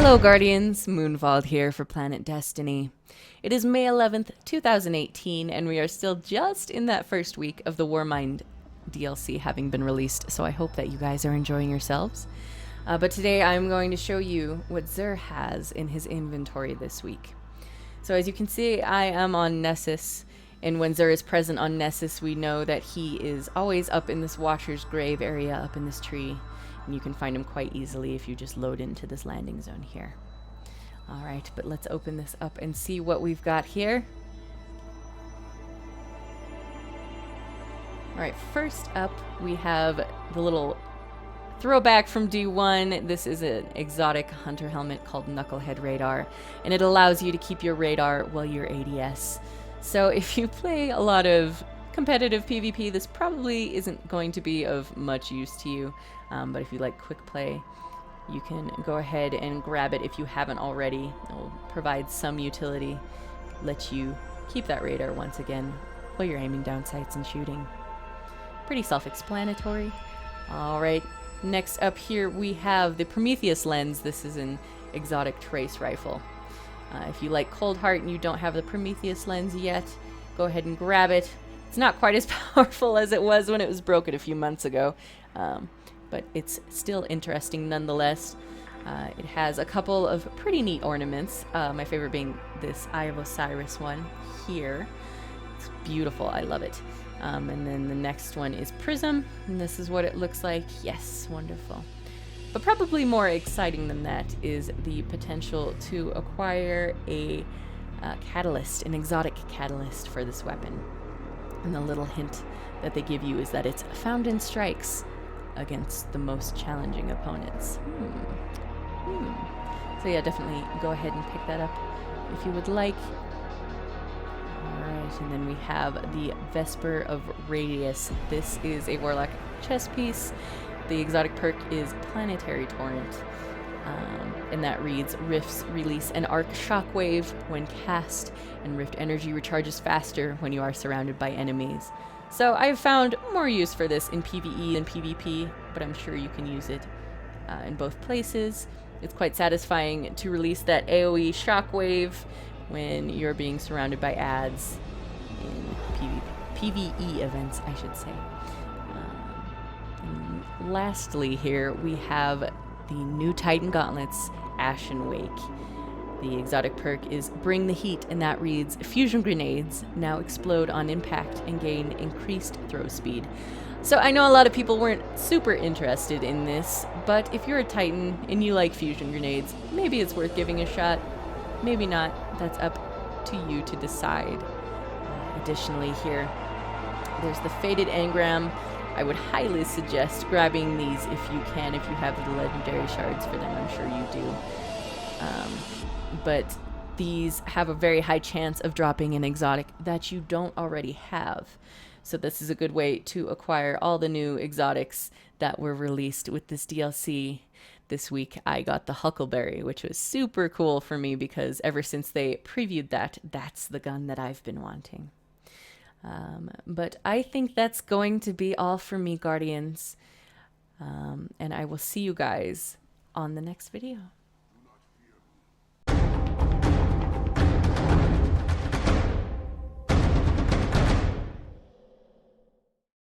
Hello Guardians, Moonvald here for Planet Destiny. It is May 11th, 2018, and we are still just in that first week of the Warmind DLC having been released, so I hope that you guys are enjoying yourselves. But today I'm going to show you what Xur has in his inventory this week. So as you can see, I am on Nessus, and when Xur is present on Nessus, we know that he is always up in this Watcher's Grave area, up in this tree. And you can find him quite easily if you just load into this landing zone here. Alright, but let's open this up and see what we've got here. Alright, first up we have the little throwback from D1. This is an exotic hunter helmet called Knucklehead Radar, and it allows you to keep your radar while you're ADS. So if you play a lot of competitive PvP, this probably isn't going to be of much use to you, but if you like quick play, you can go ahead and grab it if you haven't already. It will provide some utility, let you keep that radar once again while you're aiming down sights and shooting. Pretty self-explanatory. Alright, next up here we have the Prometheus lens. This is an exotic trace rifle. If you like Cold Heart and you don't have the Prometheus lens yet, go ahead and grab it. It's not quite as powerful as it was when it was broken a few months ago, but it's still interesting nonetheless. It has a couple of pretty neat ornaments, my favorite being this Eye of Osiris one here. It's beautiful, I love it. And then the next one is Prism, and this is what it looks like. Yes, wonderful. But probably more exciting than that is the potential to acquire a catalyst, an exotic catalyst for this weapon. And the little hint that they give you is that it's found in strikes against the most challenging opponents. So yeah, definitely go ahead and pick that up if you would like. Alright, and then we have the Vesper of Radius. This is a Warlock chess piece. The exotic perk is Planetary Torrent. And that reads, Rifts release an arc shockwave when cast, and Rift energy recharges faster when you are surrounded by enemies. So I've found more use for this in PvE than PvP, but I'm sure you can use it in both places. It's quite satisfying to release that AoE shockwave when you're being surrounded by ads in PvE events, I should say. And lastly here, we have the new Titan Gauntlets, Ashen Wake. The exotic perk is Bring the Heat, and that reads, Fusion grenades now explode on impact and gain increased throw speed. So I know a lot of people weren't super interested in this, but if you're a Titan and you like fusion grenades, maybe it's worth giving a shot. Maybe not. That's up to you to decide. Additionally here, there's the Faded Engram. I would highly suggest grabbing these if you can, if you have the legendary shards for them. I'm sure you do. But these have a very high chance of dropping an exotic that you don't already have. So this is a good way to acquire all the new exotics that were released with this DLC. This week I got the Huckleberry, which was super cool for me because ever since they previewed that, that's the gun that I've been wanting. But I think that's going to be all for me, Guardians. And I will see you guys on the next video.